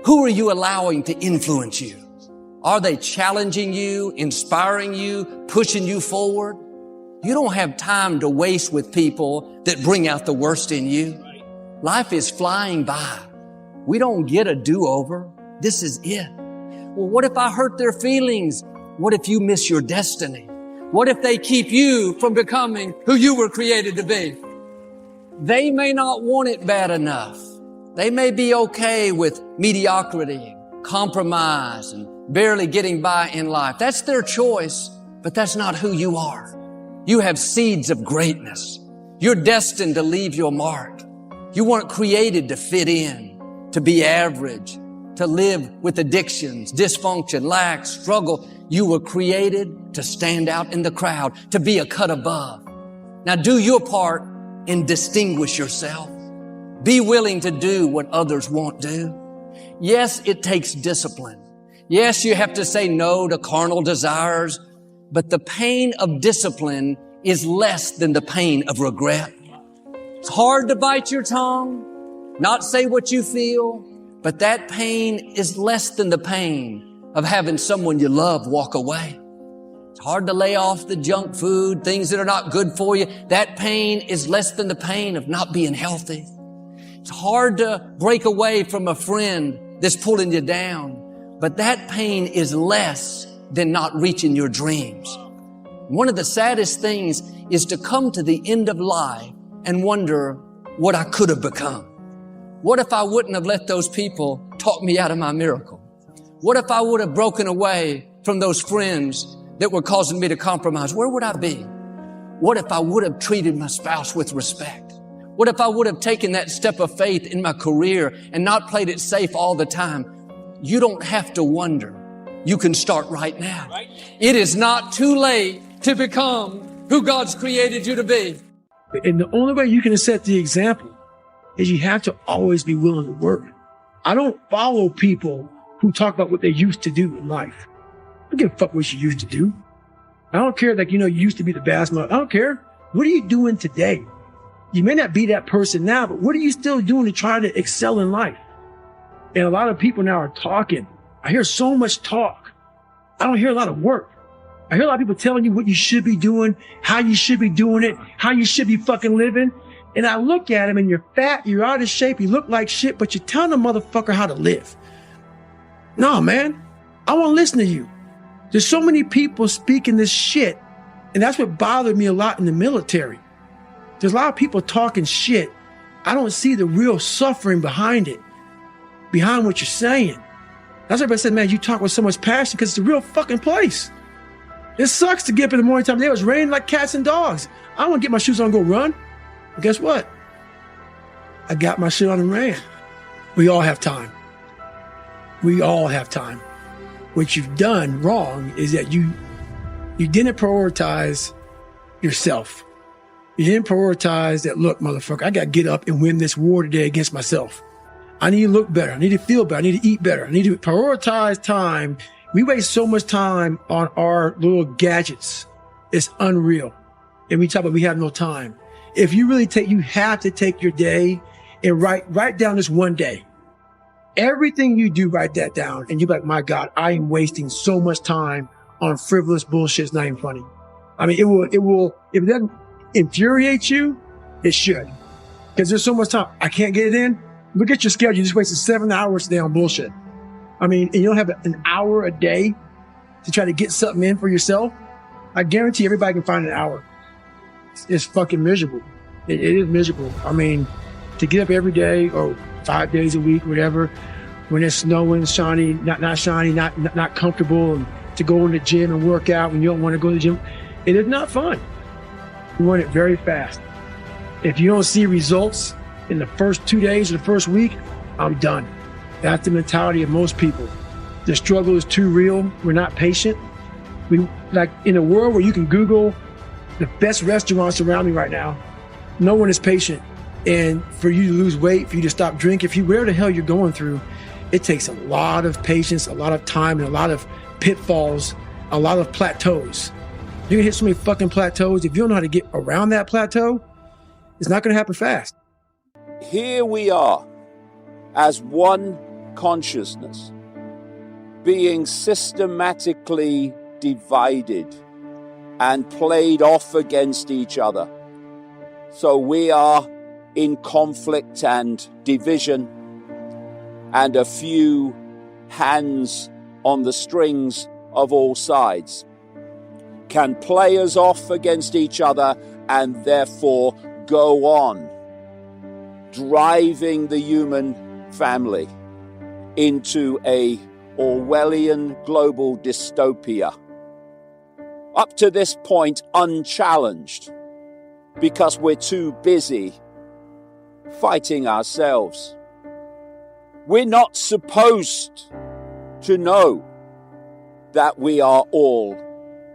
Who are you allowing to influence you? Are they challenging you, inspiring you, pushing you forward? You don't have time to waste with people that bring out the worst in you. Life is flying by. We don't get a do-over. This is it. Well, what if I hurt their feelings? What if you miss your destiny? What if they keep you from becoming who you were created to be? They may not want it bad enough. They may be okay with mediocrity, compromise, and barely getting by in life. That's their choice, but that's not who you are. You have seeds of greatness. You're destined to leave your mark. You weren't created to fit in, to be average, to live with addictions, dysfunction, lack, struggle. You were created to stand out in the crowd, to be a cut above. Now do your part and distinguish yourself. Be willing to do what others won't do. Yes, it takes discipline. Yes, you have to say no to carnal desires, but the pain of discipline is less than the pain of regret. It's hard to bite your tongue, not say what you feel, but that pain is less than the pain of having someone you love walk away. It's hard to lay off the junk food, things that are not good for you. That pain is less than the pain of not being healthy. It's hard to break away from a friend that's pulling you down, but that pain is less than not reaching your dreams. One of the saddest things is to come to the end of life and wonder what I could have become. What if I wouldn't have let those people talk me out of my miracle? What if I would have broken away from those friends that were causing me to compromise? Where would I be? What if I would have treated my spouse with respect? What if I would have taken that step of faith in my career and not played it safe all the time? You don't have to wonder. You can start right now. It is not too late to become who God's created you to be. And the only way you can set the example is you have to always be willing to work. I don't follow people who talk about what they used to do in life. I don't give a fuck what you used to do. I don't care, like, you used to be the basketball. I don't care. What are you doing today? You may not be that person now, but what are you still doing to try to excel in life? And a lot of people now are talking. I hear so much talk. I don't hear a lot of work. I hear a lot of people telling you what you should be doing, how you should be doing it, how you should be fucking living. And I look at them and you're fat, you're out of shape, you look like shit, but you're telling a motherfucker how to live. No, man, I won't listen to you. There's so many people speaking this shit. And that's what bothered me a lot in the military. There's a lot of people talking shit. I don't see the real suffering behind it, behind what you're saying. That's why everybody said, man, you talk with so much passion because it's a real fucking place. It sucks to get up in the morning time. It was raining like cats and dogs. I want to get my shoes on and go run. But guess what? I got my shit on and ran. We all have time. We all have time. What you've done wrong is that you didn't prioritize yourself. You didn't prioritize that, look, motherfucker, I got to get up and win this war today against myself. I need to look better. I need to feel better. I need to eat better. I need to prioritize time. We waste so much time on our little gadgets. It's unreal. And we talk about we have no time. If you really you have to take your day and write down this one day. Everything you do, write that down. And you're like, my God, I am wasting so much time on frivolous bullshit. It's not even funny. I mean, it will, if it doesn't infuriate you, it should. Because there's so much time. I can't get it in. Look at your schedule. You just wasted 7 hours today on bullshit. I mean, and you don't have an hour a day to try to get something in for yourself. I guarantee everybody can find an hour. It's fucking miserable. It is miserable. I mean, to get up every day or 5 days a week, whatever, when it's snowing, shiny, not shiny, not comfortable, and to go in the gym and work out when you don't want to go to the gym, it is not fun. You want it very fast. If you don't see results in the first 2 days or the first week, I'm done. That's the mentality of most people. The struggle is too real. We're not patient. We, like, in a world where you can Google the best restaurants around me right now, no one is patient. And for you to lose weight, for you to stop drinking, whatever the hell you're going through, it takes a lot of patience, a lot of time, and a lot of pitfalls, a lot of plateaus. You're gonna hit so many fucking plateaus. If you don't know how to get around that plateau, it's not gonna happen fast. Here we are, as one consciousness being systematically divided and played off against each other. So we are in conflict and division, and a few hands on the strings of all sides can play us off against each other and therefore go on driving the human family into a Orwellian global dystopia. Up to this point, unchallenged, because we're too busy fighting ourselves. We're not supposed to know that we are all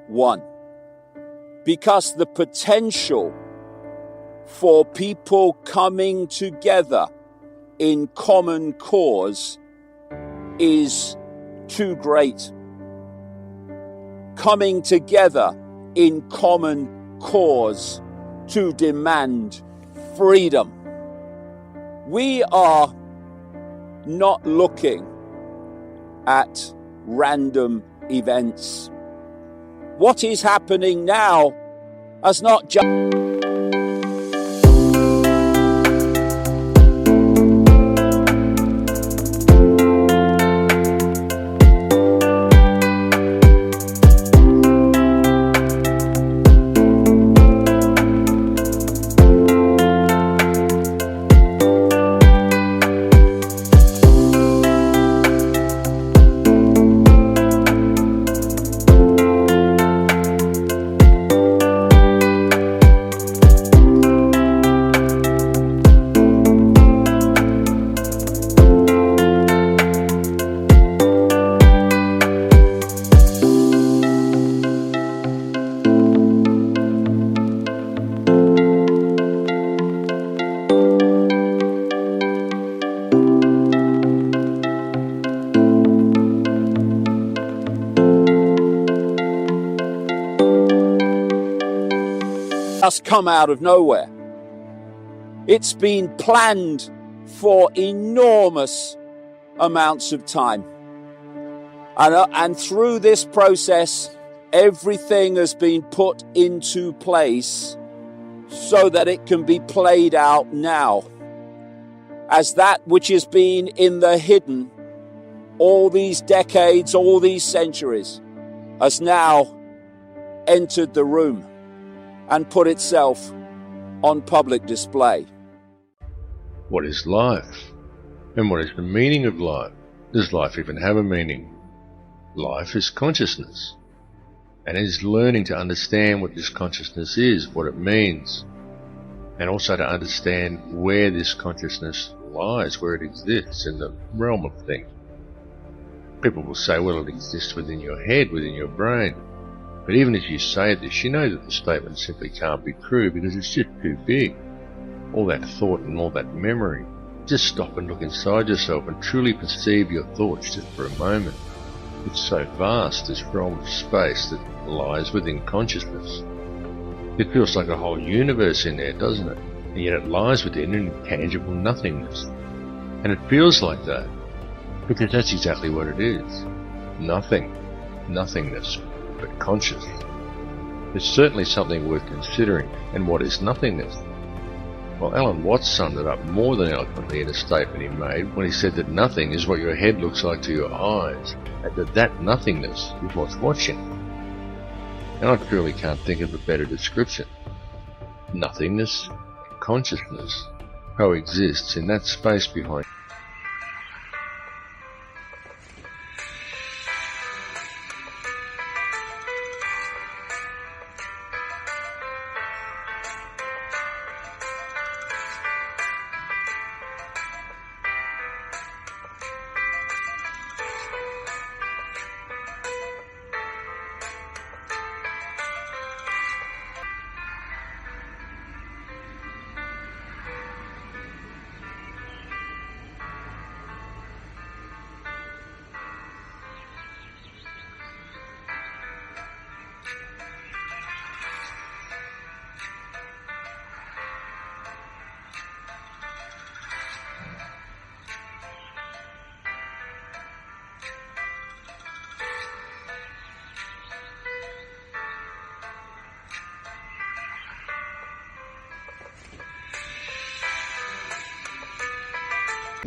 one, because the potential for people coming together in common cause is too great. Coming together in common cause to demand freedom. We are not looking at random events. What is happening now has not just come out of nowhere. It's been planned for enormous amounts of time. And through this process, everything has been put into place so that it can be played out now. As that which has been in the hidden all these decades, all these centuries, has now entered the room and put itself on public display. What is life? And what is the meaning of life? Does life even have a meaning? Life is consciousness, and it is learning to understand what this consciousness is, what it means, and also to understand where this consciousness lies, where it exists in the realm of things. People will say, well, it exists within your head, within your brain. But even as you say this, you know that the statement simply can't be true because it's just too big. All that thought and all that memory. Just stop and look inside yourself and truly perceive your thoughts just for a moment. It's so vast, this realm of space that lies within consciousness. It feels like a whole universe in there, doesn't it? And yet it lies within an intangible nothingness. And it feels like that because that's exactly what it is. Nothing. Nothingness. But conscious. It's certainly something worth considering. And what is nothingness? Well, Alan Watts summed it up more than eloquently in a statement he made when he said that nothing is what your head looks like to your eyes, and that nothingness is what's watching. And I truly can't think of a better description. Nothingness and consciousness coexists in that space behind.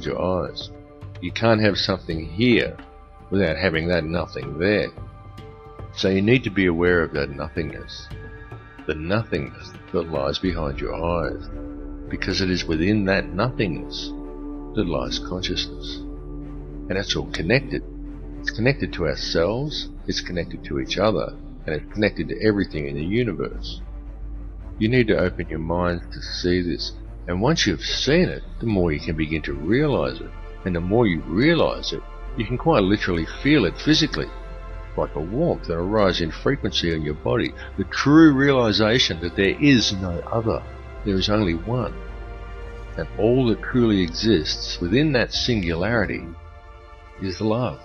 your eyes. You can't have something here without having that nothing there. So you need to be aware of that nothingness, the nothingness that lies behind your eyes, because it is within that nothingness that lies consciousness. And it's all connected. It's connected to ourselves, it's connected to each other, and it's connected to everything in the universe. You need to open your mind to see this, and once you've seen it, the more you can begin to realize it. And the more you realize it, you can quite literally feel it physically, like a warmth and a rise in frequency in your body. The true realization that there is no other, there is only one. And all that truly exists within that singularity is love.